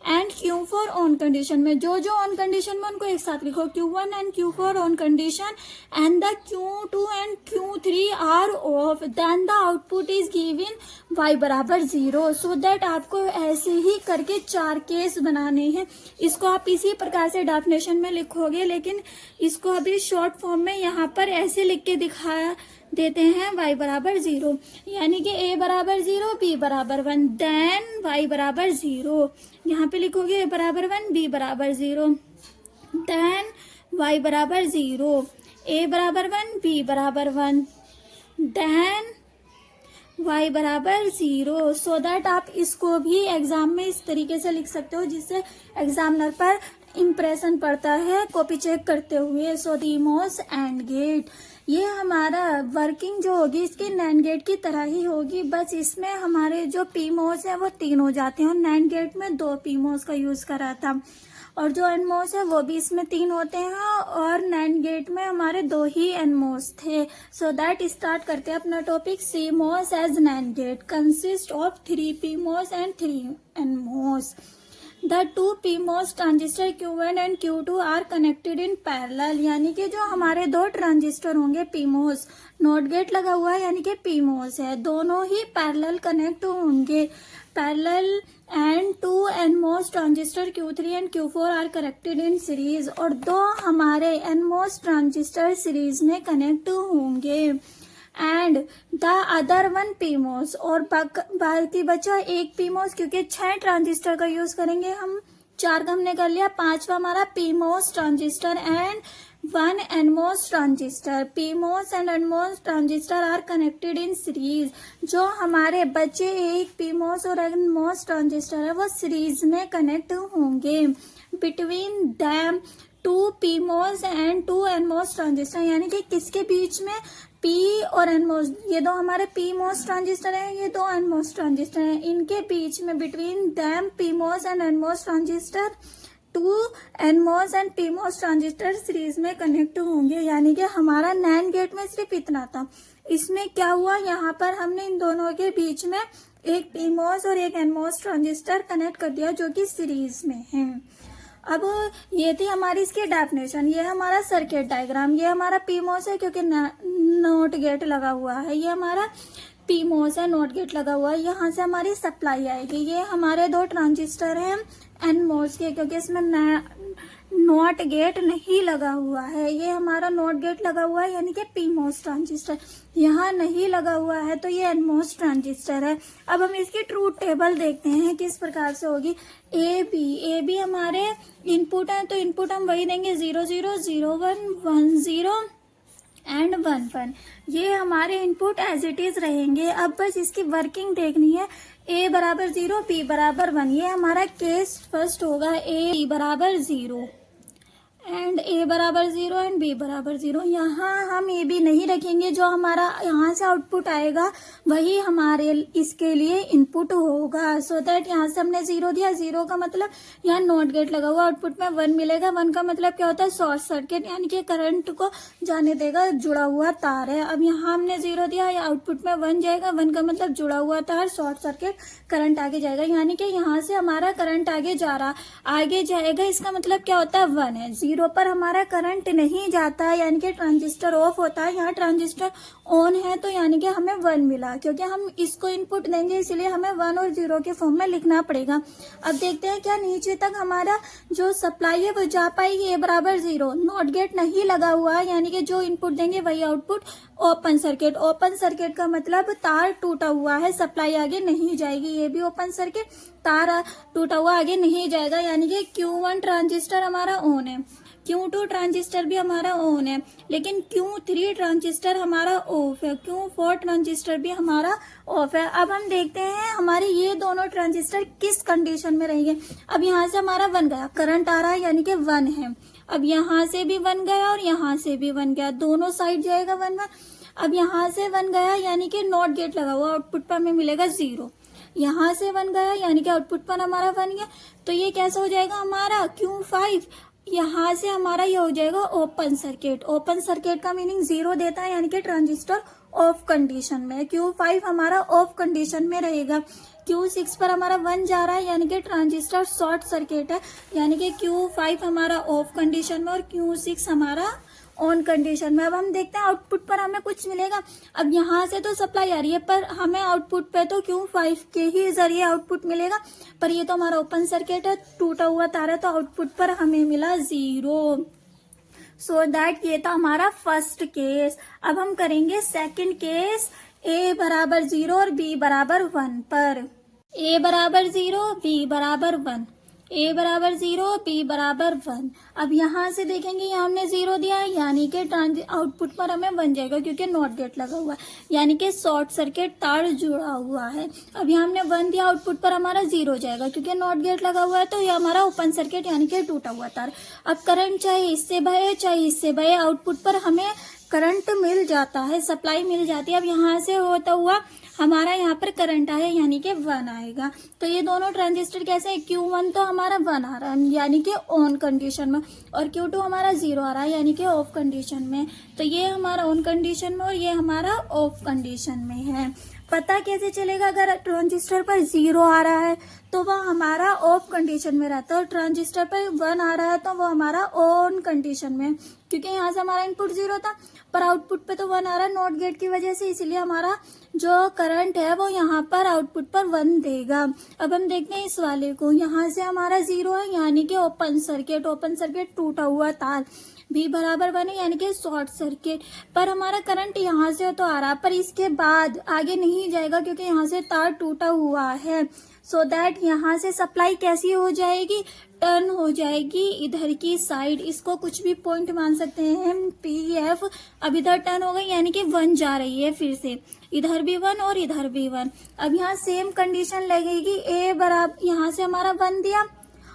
[SPEAKER 1] and Q4 on condition में, जो on condition में उनको एक साथ लिखो, Q1 and Q4 on condition and the Q2 and Q3 are off, then the output is given Y बराबर 0। सो दैट आपको ऐसे ही करके 4 केस बनाने हैं। इसको आप इसी प्रकार से डेफिनेशन में लिखोगे, लेकिन इसको अभी शॉर्ट फॉर्म में यहाँ पर ऐसे लिख के दिखा देते हैं Y बराबर 0, यानी कि A बराबर 0 B बराबर 1 देन Y बराबर 0। यहाँ पे लिखोगे A बराबर 1 B बराबर 0 देन Y बराबर 0, A बराबर 1 B बराबर 1 देन Y बराबर 0। सो दैट आप इसको भी एग्जाम में इस तरीके से लिख सकते हो जिससे एग्जामिनर पर इम्प्रेशन पड़ता है कॉपी चेक करते हुए। सो CMOS एंड गेट, ये हमारा वर्किंग जो होगी इसकी नैंड गेट की तरह ही होगी, बस इसमें हमारे जो PMOS है वो 3 हो जाते हैं और नैंड गेट में 2 PMOS का यूज करा था, और जो NMOS है वो भी इसमें 3 होते हैं और नैंड गेट में हमारे 2 ही NMOS थे। सो दैट स्टार्ट करते हैं अपना topic. CMOS as NAND gate consist of 3 PMOS and 3 NMOS। The 2 PMOS transistor Q1 and Q2 are connected in parallel, यानी कि जो हमारे 2 ट्रांजिस्टर होंगे PMOS, नॉट गेट लगा हुआ है यानी कि PMOS है, दोनों ही पैरेलल कनेक्ट होंगे। Parallel and 2 NMOS transistor Q3 and Q4 are connected in series, और 2 हमारे NMOS ट्रांजिस्टर सीरीज में कनेक्ट होंगे। एंड द अदर 1 PMOS, और बाकी बचा 1 PMOS, क्योंकि 6 ट्रांजिस्टर का यूज करेंगे हम, 4 का हमने कर लिया, 5वां हमारा PMOS transistor and 1 NMOS transistor. PMOS and NMOS transistor are connected in series, जो हमारे बचे 1 PMOS और NMOS ट्रांजिस्टर है वो सीरीज में कनेक्ट होंगे। Between them 2 PMOS and 2 NMOS transistor, यानी कि किसके बीच में? P और NMOS, ये 2 हमारे PMOS ट्रांजिस्टर हैं, ये 2 NMOS ट्रांजिस्टर हैं, इनके बीच में between them PMOS and NMOS transistor 2 NMOS and PMOS transistor series में कनेक्ट होंगे। यानी कि हमारा नैंड गेट में सिर्फ इतना था। इसमें क्या हुआ, यहाँ पर हमने इन दोनों के बीच में एक PMOS और एक NMOS ट्रांजिस्टर कनेक्ट कर दिया जो कि सीरीज में है। अब ये थी हमारी इसकी डेफिनेशन। ये हमारा सर्किट डायग्राम, ये हमारा PMOS है क्योंकि नॉट गेट लगा हुआ है, ये हमारा PMOS है, नॉट गेट लगा हुआ है, यहाँ से हमारी सप्लाई आएगी। ये हमारे 2 ट्रांजिस्टर हैं NMOS के, क्योंकि इसमें नॉट गेट नहीं लगा हुआ है, ये हमारा नॉट गेट लगा हुआ है यानी कि PMOS ट्रांजिस्टर, यहाँ नहीं लगा हुआ है तो ये NMOS ट्रांजिस्टर है। अब हम इसकी ट्रूथ टेबल देखते हैं किस प्रकार से होगी। ए बी हमारे इनपुट है, तो इनपुट हम वही देंगे 0 0 0 1 1 0 एंड 1 1, ये हमारे इनपुट एज इट इज रहेंगे। अब बस इसकी वर्किंग देखनी है। A बराबर 0 B बराबर 1, ये हमारा केस फर्स्ट होगा। A B बराबर 0 एंड ए बराबर 0 एंड बी बराबर 0। यहाँ हम ए बी नहीं रखेंगे, जो हमारा यहाँ से आउटपुट आएगा वही हमारे इसके लिए इनपुट होगा। सो दैट यहाँ से हमने 0 दिया, 0 का मतलब यहाँ नॉट गेट लगा हुआ, आउटपुट में 1 मिलेगा। 1 का मतलब क्या होता है, शॉर्ट सर्किट, यानी कि करंट को जाने देगा, जुड़ा हुआ तार है। अब यहाँ हमने 0 दिया, आउटपुट में 1 जाएगा, 1 का मतलब जुड़ा हुआ तार, शॉर्ट सर्किट, करंट आगे जाएगा, यानी कि यहाँ से हमारा करंट आगे जा रहा, आगे जाएगा, इसका मतलब क्या होता है 1 है। 0 पर हमारा करंट नहीं जाता, यानी कि ट्रांजिस्टर ऑफ होता है। यहाँ ट्रांजिस्टर ऑन है तो यानी कि हमें 1 मिला, क्योंकि हम इसको इनपुट देंगे इसलिए हमें 1 और 0 के फॉर्म में लिखना पड़ेगा। अब देखते हैं क्या नीचे तक हमारा जो सप्लाई है वो जा पाएगी। ए बराबर 0, नॉट गेट नहीं लगा हुआ है, यानी कि जो इनपुट देंगे वही output. Open circuit, open circuit का मतलब तार टूटा हुआ है, सप्लाई आगे नहीं जाएगी। ये भी ओपन सर्किट, तार टूटा हुआ आगे नहीं जाएगा, यानी कि Q1 ट्रांजिस्टर हमारा ऑन है, Q2 ट्रांजिस्टर भी हमारा ऑन है, लेकिन Q3 ट्रांजिस्टर हमारा ऑफ है, Q4 ट्रांजिस्टर भी हमारा ऑफ है। अब हम देखते हैं हमारे ये दोनों ट्रांजिस्टर किस कंडीशन में रहेंगे। अब यहाँ से हमारा 1 गया, करंट आ रहा है यानी कि 1 है। अब यहाँ से भी 1 गया और यहाँ से भी 1 गया, दोनों साइड जाएगा 1 1। अब यहाँ से 1 गया यानी कि नॉट गेट लगा हुआ, आउटपुट पर हमें मिलेगा 0। यहाँ से 1 गया यानी कि आउटपुट पर हमारा 1 गया, तो ये कैसा हो जाएगा हमारा Q5। यहाँ से हमारा ये हो जाएगा ओपन सर्किट। ओपन सर्किट का मीनिंग 0 देता है, यानी कि ट्रांजिस्टर ऑफ कंडीशन में। Q5 हमारा ऑफ कंडीशन में रहेगा। Q6 पर हमारा 1 जा रहा है, यानी कि ट्रांजिस्टर शॉर्ट सर्किट है, यानी कि Q5 हमारा ऑफ कंडीशन में और Q6 हमारा ऑन कंडीशन में। अब हम देखते हैं आउटपुट पर हमें कुछ मिलेगा। अब यहाँ से तो सप्लाई आ रही है, पर हमें आउटपुट पे तो Q5 के ही जरिए आउटपुट मिलेगा, पर ये तो हमारा ओपन सर्किट है, टूटा हुआ तार है, तो आउटपुट पर हमें मिला 0। सो दैट ये था हमारा फर्स्ट केस। अब हम करेंगे सेकंड केस, ए बराबर 0 और बी बराबर 1 पर। ए बराबर 0, बी बराबर 1, ए बराबर 0, बी बराबर 1। अब यहाँ से देखेंगे, यहाँ हमने 0 दिया है, यानी कि आउटपुट पर हमें 1 जाएगा, क्योंकि नॉट गेट लगा हुआ है, यानी कि शॉर्ट सर्किट तार जुड़ा हुआ है। अब यहाँ हमने 1 दिया, आउटपुट पर हमारा 0 जाएगा, क्योंकि नॉट गेट लगा हुआ है, तो ये हमारा ओपन सर्किट यानी कि टूटा हुआ तार। अब करंट चाहे इससे बहे चाहे इससे बहे, आउटपुट पर हमें करंट मिल जाता है, सप्लाई मिल जाती है। अब यहाँ से होता हुआ हमारा यहाँ पर करंट आया, यानी कि 1 आएगा। तो ये दोनों ट्रांजिस्टर कैसे है, Q1 तो हमारा 1 आ रहा है यानी कि ऑन कंडीशन में, और Q2 हमारा 0 आ रहा है यानी कि ऑफ कंडीशन में। तो ये हमारा ऑन कंडीशन में और ये हमारा ऑफ कंडीशन में है। पता कैसे चलेगा, अगर ट्रांजिस्टर पर 0 आ रहा है तो वह हमारा ऑफ कंडीशन में रहता है, और ट्रांजिस्टर पर 1 आ रहा है तो वो हमारा ऑन कंडीशन में, क्योंकि यहाँ से हमारा इनपुट 0 था, पर आउटपुट पे तो 1 आ रहा है नॉट गेट की वजह से, इसलिए हमारा जो करंट है वो यहाँ पर आउटपुट पर 1 देगा। अब हम देखते हैं इस वाले को, यहाँ से हमारा 0 है यानी कि ओपन सर्किट, ओपन सर्किट टूटा हुआ तार, बी बराबर 1 है यानी कि शॉर्ट सर्किट, पर हमारा करंट यहाँ से तो आ रहा है, पर इसके बाद आगे नहीं जाएगा क्योंकि यहाँ से तार टूटा हुआ है। सो दैट यहाँ से सप्लाई कैसी हो जाएगी, टर्न हो जाएगी इधर की साइड। इसको कुछ भी पॉइंट मान सकते हैं, PF। अब इधर टर्न हो गई यानी कि 1 जा रही है, फिर से इधर भी 1 और इधर भी 1। अब यहाँ सेम कंडीशन लगेगी, ए बराबर, यहाँ से हमारा 1 दिया,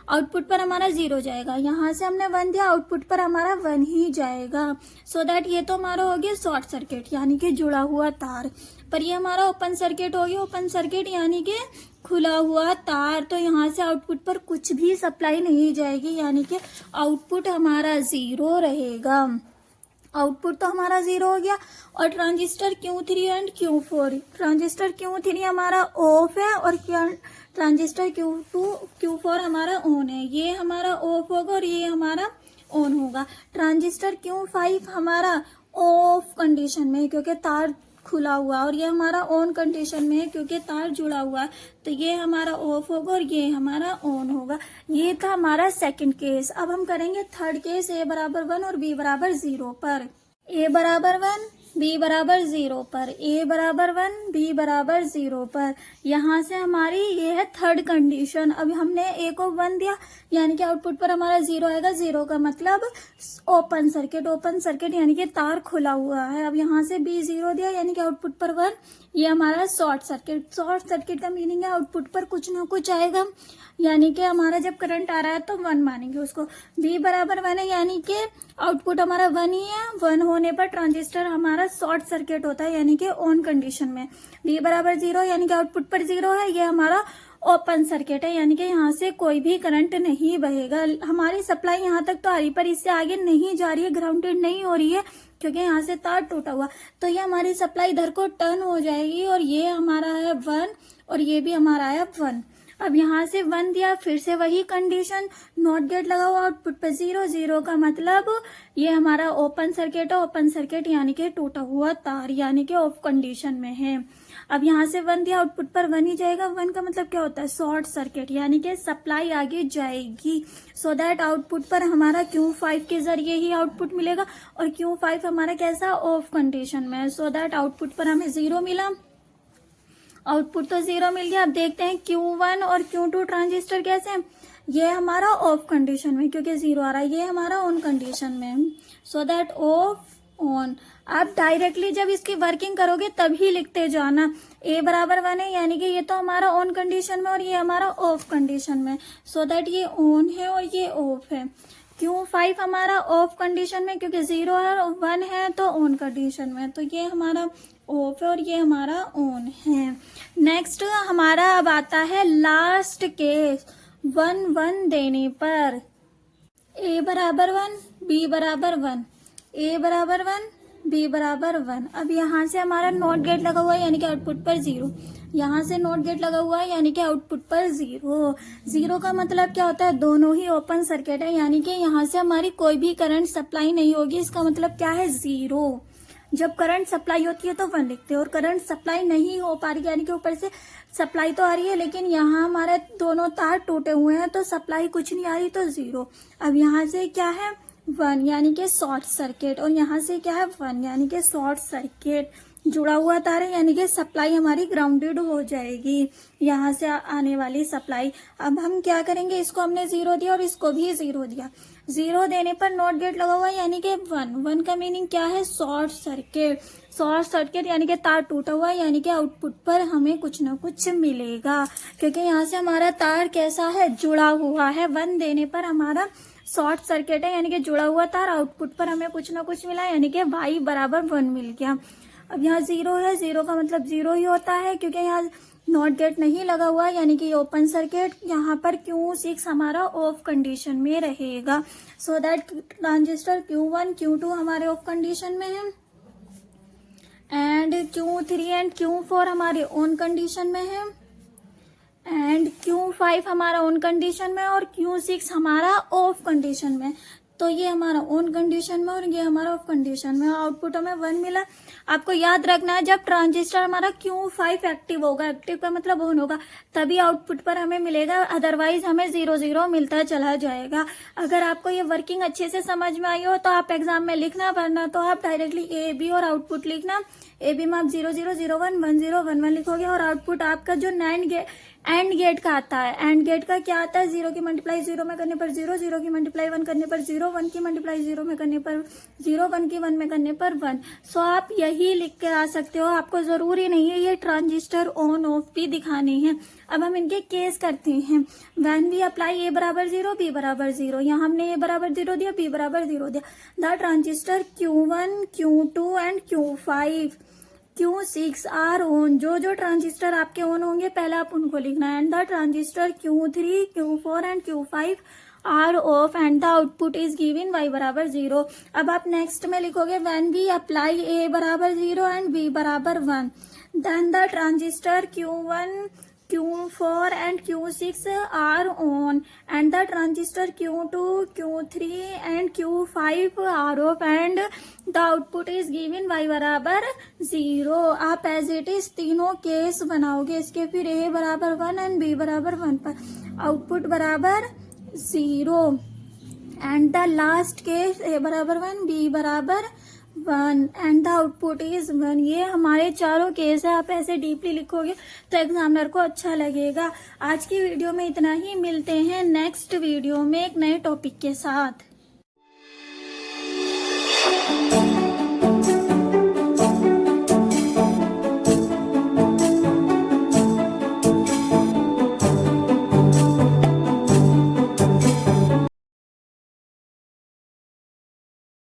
[SPEAKER 1] आउटपुट पर हमारा 0 जाएगा, यहाँ से हमने 1 दिया, आउटपुट पर हमारा 1 ही जाएगा। सो दैट ये तो हमारा हो गया शॉर्ट सर्किट यानी कि जुड़ा हुआ तार, पर ये हमारा ओपन सर्किट हो गया, ओपन सर्किट यानी कि खुला हुआ तार, तो यहाँ से आउटपुट पर कुछ भी सप्लाई नहीं जाएगी, यानी कि आउटपुट हमारा 0 रहेगा। आउटपुट तो हमारा 0 हो गया। और transistor Q3 and Q4, transistor Q3 हमारा ऑफ है और ट्रांजिस्टर Q2 Q4 हमारा ऑन है, ये हमारा ऑफ होगा और ये हमारा ऑन होगा। ट्रांजिस्टर Q5 हमारा ऑफ कंडीशन में है क्योंकि तार खुला हुआ, और ये हमारा ऑन कंडीशन में है क्योंकि तार जुड़ा हुआ है, तो ये हमारा ऑफ होगा और ये हमारा ऑन होगा। ये था हमारा सेकंड केस। अब हम करेंगे थर्ड केस, ए बराबर 1 और बी बराबर 0 पर। ए बराबर 1, बी बराबर 0 पर, ए बराबर 1, बी बराबर 0 पर। यहाँ से हमारी ये है थर्ड कंडीशन। अब हमने ए को 1 दिया यानी कि आउटपुट पर हमारा 0 आएगा। 0 का मतलब ओपन सर्किट, ओपन सर्किट यानी कि तार खुला हुआ है। अब यहाँ से बी 0 दिया यानी कि आउटपुट पर 1, ये हमारा शॉर्ट सर्किट। शॉर्ट सर्किट का मीनिंग है आउटपुट पर कुछ ना कुछ आएगा, यानी कि हमारा जब करंट आ रहा है तो 1 मानेंगे उसको। बी बराबर 1 है यानी कि आउटपुट हमारा 1 ही है। 1 होने पर ट्रांजिस्टर हमारा शॉर्ट सर्किट होता है यानी कि ऑन कंडीशन में। बी बराबर 0 यानी कि आउटपुट पर 0 है, ये हमारा ओपन सर्किट है यानी कि यहाँ से कोई भी करंट नहीं बहेगा। हमारी सप्लाई यहाँ तक तो आ रही पर इससे आगे नहीं जा रही है, ग्राउंडेड नहीं हो रही है क्योंकि यहाँ से तार टूटा हुआ। तो ये हमारी सप्लाई इधर को टर्न हो जाएगी और ये हमारा है 1 और ये भी हमारा है 1। अब यहाँ से 1 दिया, फिर से वही कंडीशन, नॉट गेट लगा हुआ, आउटपुट पे 0। 0 का मतलब ये हमारा ओपन सर्किट है। ओपन सर्किट यानी कि टूटा हुआ तार यानी कि ऑफ कंडीशन में है। अब यहाँ से 1 दिया, आउटपुट पर 1 ही जाएगा। 1 का मतलब क्या होता है? शॉर्ट सर्किट यानी कि सप्लाई आगे जाएगी, सो दैट आउटपुट पर हमारा Q5 के जरिए ही आउटपुट मिलेगा। और Q5 हमारा कैसा? ऑफ कंडीशन में, सो दैट आउटपुट पर हमें 0 मिला। आउटपुट तो 0 मिल गया। अब देखते हैं Q1 और Q2 ट्रांजिस्टर कैसे हैं। ये हमारा ऑफ कंडीशन में क्योंकि 0 आ रहा है, ये हमारा ऑन कंडीशन में, सो दैट ऑफ ऑन। आप डायरेक्टली जब इसकी वर्किंग करोगे तभी लिखते जाना। ए बराबर 1 है यानी कि ये तो हमारा ऑन कंडीशन में और ये हमारा ऑफ कंडीशन में, सो दैट ये ऑन है और ये ऑफ है। Q5 हमारा ऑफ कंडीशन में क्योंकि 0 है और 1 है तो ऑन कंडीशन में, तो ये हमारा ऑफ है और ये हमारा ऑन है। नेक्स्ट हमारा अब आता है लास्ट केस, 1 1 देने पर। ए बराबर 1, बी बराबर 1, ए बराबर 1, बी बराबर 1। अब यहाँ से हमारा नॉट गेट लगा हुआ है यानी कि आउटपुट पर 0। यहाँ से नॉट गेट लगा हुआ है यानी कि आउटपुट पर 0। 0 का मतलब क्या होता है? दोनों ही ओपन सर्किट है यानी कि यहाँ से हमारी कोई भी करंट सप्लाई नहीं होगी। इसका मतलब क्या है? 0। जब करंट सप्लाई होती है तो 1 लिखते हैं और करंट सप्लाई नहीं हो पा रही यानी कि ऊपर से सप्लाई तो आ रही है लेकिन यहाँ हमारे दोनों तार टूटे हुए हैं तो सप्लाई कुछ नहीं आ रही, तो 0। अब यहाँ से क्या है? 1 यानी कि शॉर्ट सर्किट, और यहाँ से क्या है? 1 यानी कि शॉर्ट सर्किट। जुड़ा हुआ तार है यानी कि सप्लाई हमारी ग्राउंडेड हो जाएगी, यहाँ से आने वाली सप्लाई। अब हम क्या करेंगे? इसको हमने 0 दिया और इसको भी 0 दिया। 0 देने पर नॉट गेट लगा हुआ है यानी कि 1। 1 का मीनिंग क्या है? Short circuit. शॉर्ट सर्किट यानी कि तार टूटा हुआ है यानी कि आउटपुट पर हमें कुछ ना कुछ मिलेगा क्योंकि यहाँ से हमारा तार कैसा है? जुड़ा हुआ है। 1 देने पर हमारा शॉर्ट सर्किट है यानी कि जुड़ा हुआ तार, आउटपुट पर हमें कुछ ना कुछ मिला यानी कि y बराबर 1 मिल गया। अब यहाँ 0 है, 0 का मतलब 0 ही होता है क्योंकि यहाँ नॉट गेट नहीं लगा हुआ यानी कि ओपन सर्किट। यहाँ पर Q6 हमारा ऑफ कंडीशन में रहेगा, so that transistor Q1 Q2 हमारे ऑफ कंडीशन में है एंड Q3 एंड Q4 हमारे ऑन कंडीशन में है एंड Q5 हमारा ऑन कंडीशन में और Q6 हमारा ऑफ कंडीशन में। तो ये हमारा ऑन कंडीशन में और ये हमारा ऑफ कंडीशन में। आउटपुट हमें 1 मिला। आपको याद रखना है जब ट्रांजिस्टर हमारा Q5 एक्टिव होगा, एक्टिव का मतलब ऑन होगा, तभी आउटपुट पर हमें मिलेगा, अदरवाइज हमें 0 0 मिलता चला जाएगा। अगर आपको ये वर्किंग अच्छे से समझ में आई हो तो आप एग्जाम में लिखना, वरना तो आप डायरेक्टली ए बी और आउटपुट लिखना। ए बी में आप 0 0 0 1 1 0 1 1 लिखोगे और आउटपुट आपका जो एंड गेट का आता है, एंड गेट का क्या आता है? 0 की मल्टीप्लाई 0 में करने पर 0, 0 की मल्टीप्लाई 1 करने पर 0, 1 की मल्टीप्लाई 0 में करने पर 0, 1 की 1 में करने पर 1। सो आप यही लिख के आ सकते हो, आपको जरूरी नहीं है ये ट्रांजिस्टर ऑन ऑफ भी दिखाने हैं। अब हम इनके केस करते हैं। व्हेन वी अप्लाई ए बराबर 0, बी बराबर 0, यहाँ हमने ए बराबर 0 दिया, बी बराबर 0 दिया। The transistor Q1 Q2 and Q5 Q6 are on. जो जो ट्रांजिस्टर आपके ऑन होंगे पहले आप उनको लिखना है। And the transistor Q3 Q4 and Q5 are off and the output is given y बराबर 0। अब आप नेक्स्ट में लिखोगे व्हेन वी अप्लाई ए बराबर 0 एंड बी बराबर 1, then the transistor Q1 Q4 and Q6 are on and the transistor Q2 Q3 and Q5 are off and the output is given y बराबर 0। आप as it is तीनों case बनाओगे इसके, फिर a बराबर 1 and b बराबर 1 पर output बराबर 0 and the last case a बराबर 1 b बराबर 1 एंड द आउटपुट इज 1। ये हमारे चारों केस है। आप ऐसे डीपली लिखोगे तो एग्जामिनर को अच्छा लगेगा। आज की वीडियो में इतना ही। मिलते हैं नेक्स्ट वीडियो में एक नए टॉपिक के साथ।